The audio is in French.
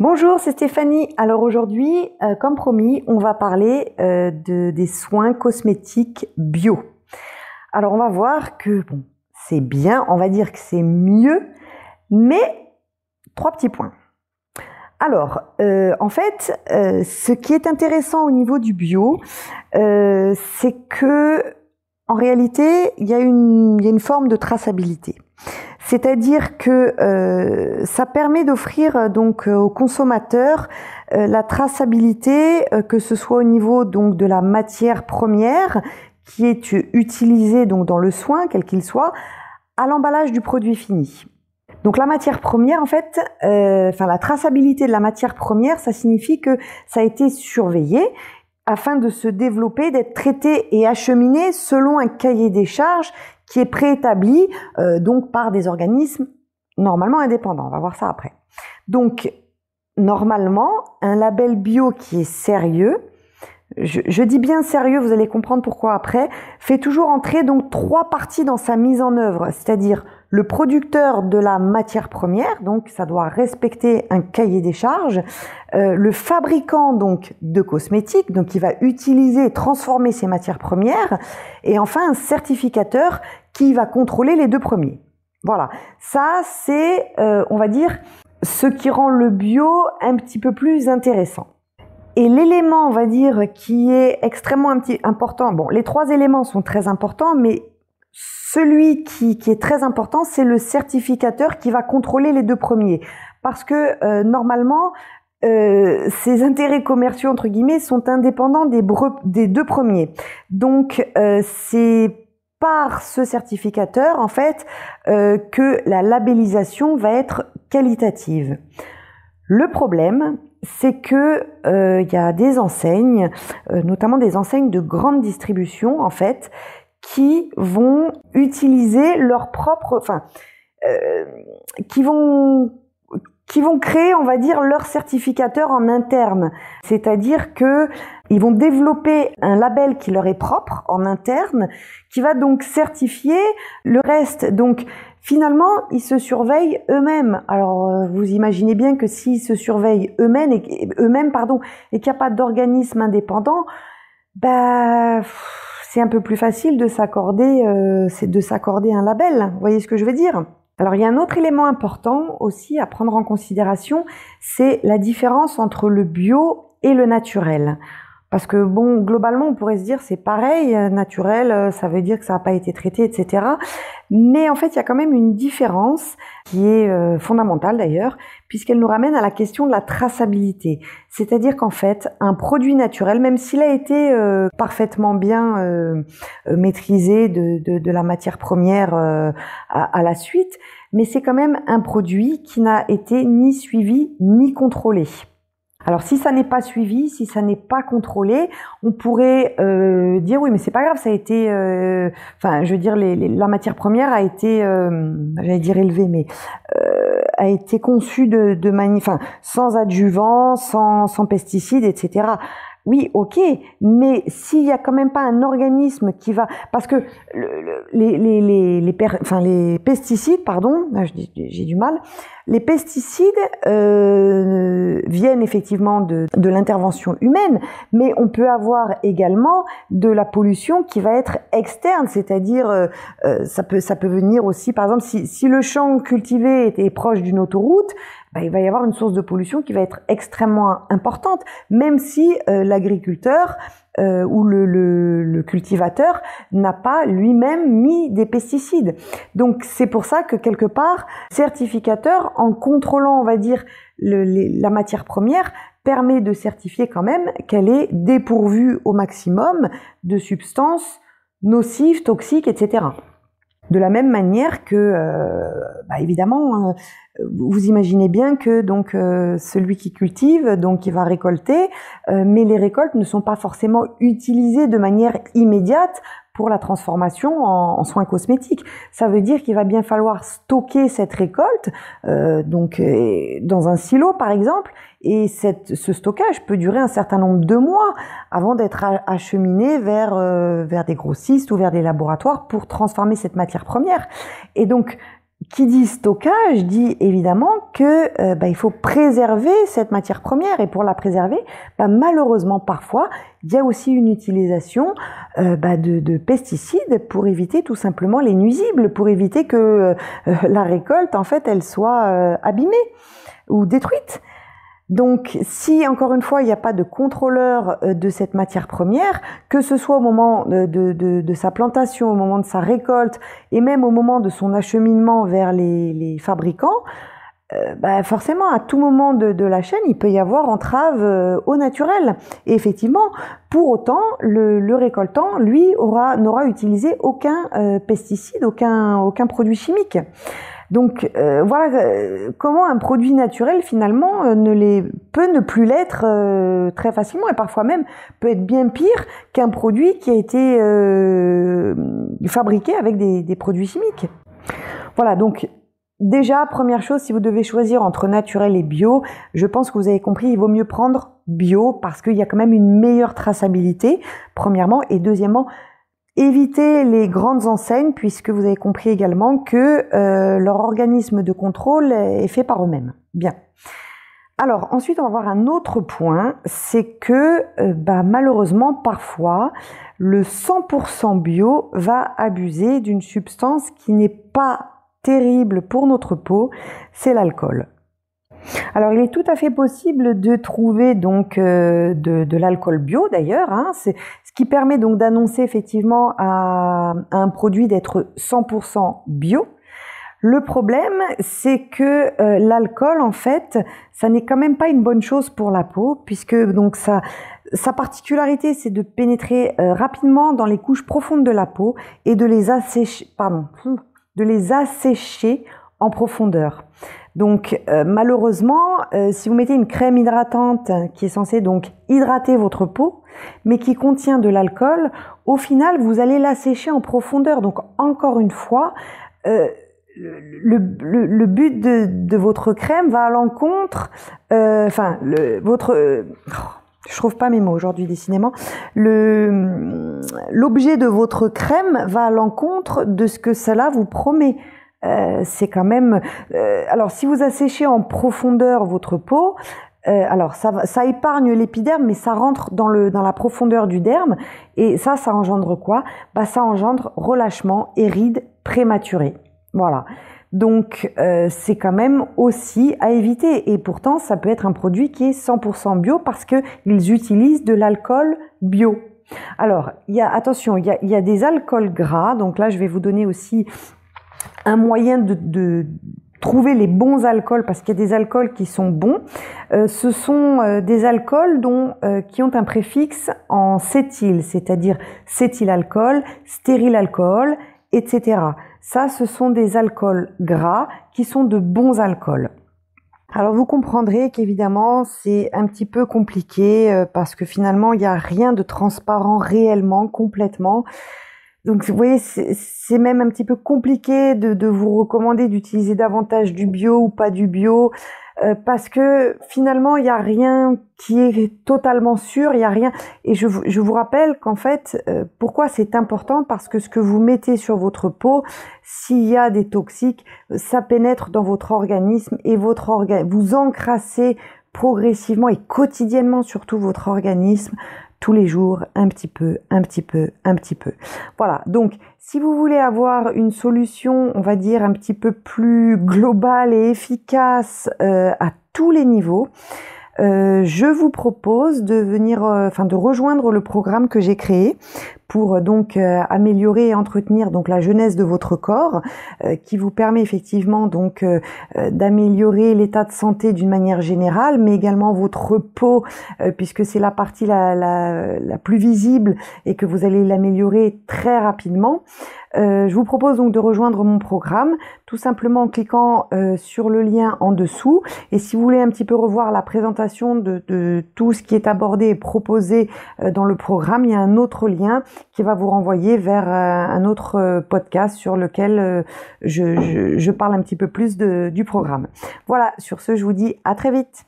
Bonjour, c'est Stéphanie. Alors aujourd'hui, comme promis, on va parler des soins cosmétiques bio. Alors on va voir que bon, c'est bien, on va dire que c'est mieux, mais 3 petits points. Alors, en fait, ce qui est intéressant au niveau du bio, c'est que en réalité, il y a une forme de traçabilité. C'est-à-dire que ça permet d'offrir donc aux consommateurs la traçabilité, que ce soit au niveau donc de la matière première qui est utilisée donc dans le soin, quel qu'il soit, à l'emballage du produit fini. Donc la matière première, en fait, la traçabilité de la matière première, ça signifie que ça a été surveillé afin de se développer, d'être traité et acheminé selon un cahier des charges qui est préétabli donc par des organismes normalement indépendants. On va voir ça après. Donc, normalement, un label bio qui est sérieux, je dis bien sérieux, vous allez comprendre pourquoi après, fait toujours entrer donc 3 parties dans sa mise en œuvre, c'est-à-dire le producteur de la matière première, donc ça doit respecter un cahier des charges, le fabricant donc de cosmétiques, donc qui va utiliser et transformer ces matières premières, et enfin un certificateur qui va contrôler les 2 premiers. Voilà, ça c'est, on va dire, ce qui rend le bio un petit peu plus intéressant. Et l'élément, on va dire, qui est extrêmement important, bon, les 3 éléments sont très importants, mais celui qui est très important, c'est le certificateur qui va contrôler les 2 premiers. Parce que normalement, ces intérêts commerciaux, entre guillemets, sont indépendants des 2 premiers. Donc, c'est par ce certificateur, en fait, que la labellisation va être qualitative. Le problème, c'est que y a des enseignes, notamment des enseignes de grande distribution, en fait, qui vont utiliser leur propre, qui vont créer, on va dire, leur certificateur en interne. C'est-à-dire que ils vont développer un label qui leur est propre en interne, qui va donc certifier le reste. Donc, finalement, ils se surveillent eux-mêmes. Alors, vous imaginez bien que s'ils se surveillent eux-mêmes et qu'il n'y a pas d'organisme indépendant, c'est un peu plus facile de s'accorder un label. Vous voyez ce que je veux dire? Alors, il y a un autre élément important aussi à prendre en considération, c'est la différence entre le bio et le naturel. Parce que bon, globalement, on pourrait se dire c'est pareil, naturel, ça veut dire que ça n'a pas été traité, etc. Mais en fait, il y a quand même une différence qui est fondamentale d'ailleurs, puisqu'elle nous ramène à la question de la traçabilité. C'est-à-dire qu'en fait, un produit naturel, même s'il a été parfaitement bien maîtrisé de la matière première à la suite, mais c'est quand même un produit qui n'a été ni suivi ni contrôlé. Alors si ça n'est pas suivi, si ça n'est pas contrôlé, on pourrait dire oui mais c'est pas grave, ça a été, la matière première a été, j'allais dire élevée, mais a été conçue sans adjuvants, sans pesticides, etc. Oui, ok, mais s'il y a quand même pas un organisme qui va, parce que les pesticides, pardon, j'ai du mal. Les pesticides viennent effectivement de l'intervention humaine, mais on peut avoir également de la pollution qui va être externe, c'est-à-dire ça peut venir aussi, par exemple, si le champ cultivé est proche d'une autoroute, il va y avoir une source de pollution qui va être extrêmement importante, même si l'agriculteur ou le cultivateur n'a pas lui-même mis des pesticides. Donc c'est pour ça que quelque part, certificateur, en contrôlant, on va dire, la matière première, permet de certifier quand même qu'elle est dépourvue au maximum de substances nocives, toxiques, etc. De la même manière que, évidemment, vous imaginez bien que donc celui qui cultive, donc il va récolter, mais les récoltes ne sont pas forcément utilisées de manière immédiate pour la transformation en soins cosmétiques. Ça veut dire qu'il va bien falloir stocker cette récolte, dans un silo par exemple, et ce stockage peut durer un certain nombre de mois avant d'être acheminé vers des grossistes ou vers des laboratoires pour transformer cette matière première. Et donc qui dit stockage dit évidemment que il faut préserver cette matière première, et pour la préserver, malheureusement parfois il y a aussi une utilisation de pesticides pour éviter tout simplement les nuisibles, pour éviter que la récolte en fait elle soit abîmée ou détruite. Donc, si encore une fois il n'y a pas de contrôleur de cette matière première, que ce soit au moment de sa plantation, au moment de sa récolte, et même au moment de son acheminement vers les fabricants, forcément à tout moment de la chaîne il peut y avoir entrave au naturel. Et effectivement, pour autant, le récoltant, lui, n'aura utilisé aucun pesticide, aucun produit chimique. Donc voilà comment un produit naturel finalement peut ne plus l'être très facilement, et parfois même peut être bien pire qu'un produit qui a été fabriqué avec des produits chimiques. Voilà, donc déjà, première chose, si vous devez choisir entre naturel et bio, je pense que vous avez compris, il vaut mieux prendre bio parce qu'il y a quand même une meilleure traçabilité, premièrement, et deuxièmement, évitez les grandes enseignes puisque vous avez compris également que leur organisme de contrôle est fait par eux-mêmes. Bien. Alors ensuite on va voir un autre point, c'est que malheureusement parfois le 100% bio va abuser d'une substance qui n'est pas terrible pour notre peau, c'est l'alcool. Alors il est tout à fait possible de trouver donc de l'alcool bio d'ailleurs, c'est ce qui permet donc d'annoncer effectivement à un produit d'être 100% bio. Le problème, c'est que l'alcool en fait, ça n'est quand même pas une bonne chose pour la peau, puisque donc sa particularité c'est de pénétrer rapidement dans les couches profondes de la peau et de les assécher en profondeur. Donc malheureusement, si vous mettez une crème hydratante qui est censée donc hydrater votre peau, mais qui contient de l'alcool, au final vous allez l'assécher en profondeur. Donc encore une fois, le but de votre crème va à l'encontre, je trouve pas mes mots aujourd'hui décidément. L'objet de votre crème va à l'encontre de ce que cela vous promet. C'est quand même. Alors, si vous asséchez en profondeur votre peau, alors ça épargne l'épiderme, mais ça rentre dans la profondeur du derme, et ça engendre quoi ? Ça engendre relâchement et rides prématurées. Voilà. Donc c'est quand même aussi à éviter, et pourtant ça peut être un produit qui est 100% bio parce que ils utilisent de l'alcool bio. Alors il y a des alcools gras, donc là je vais vous donner aussi un moyen de trouver les bons alcools, parce qu'il y a des alcools qui sont bons. Ce sont des alcools qui ont un préfixe en cétyl, c'est-à-dire cétylalcool, stérilalcool, etc. Ça, ce sont des alcools gras qui sont de bons alcools. Alors vous comprendrez qu'évidemment c'est un petit peu compliqué parce que finalement il n'y a rien de transparent réellement, complètement. Donc vous voyez, c'est même un petit peu compliqué de vous recommander d'utiliser davantage du bio ou pas du bio, parce que finalement il n'y a rien qui est totalement sûr, il n'y a rien. Et je vous rappelle qu'en fait, pourquoi c'est important, parce que ce que vous mettez sur votre peau, s'il y a des toxiques, ça pénètre dans votre organisme et vous encrassez progressivement et quotidiennement surtout votre organisme. Tous les jours, un petit peu. Voilà, donc si vous voulez avoir une solution, on va dire, un petit peu plus globale et efficace à tous les niveaux, je vous propose de rejoindre le programme que j'ai créé pour donc améliorer et entretenir donc la jeunesse de votre corps, qui vous permet effectivement donc d'améliorer l'état de santé d'une manière générale, mais également votre peau, puisque c'est la partie la plus visible et que vous allez l'améliorer très rapidement. Je vous propose donc de rejoindre mon programme tout simplement en cliquant sur le lien en dessous. Et si vous voulez un petit peu revoir la présentation de tout ce qui est abordé et proposé dans le programme, il y a un autre lien qui va vous renvoyer vers un autre podcast sur lequel je parle un petit peu plus du programme. Voilà, sur ce, je vous dis à très vite.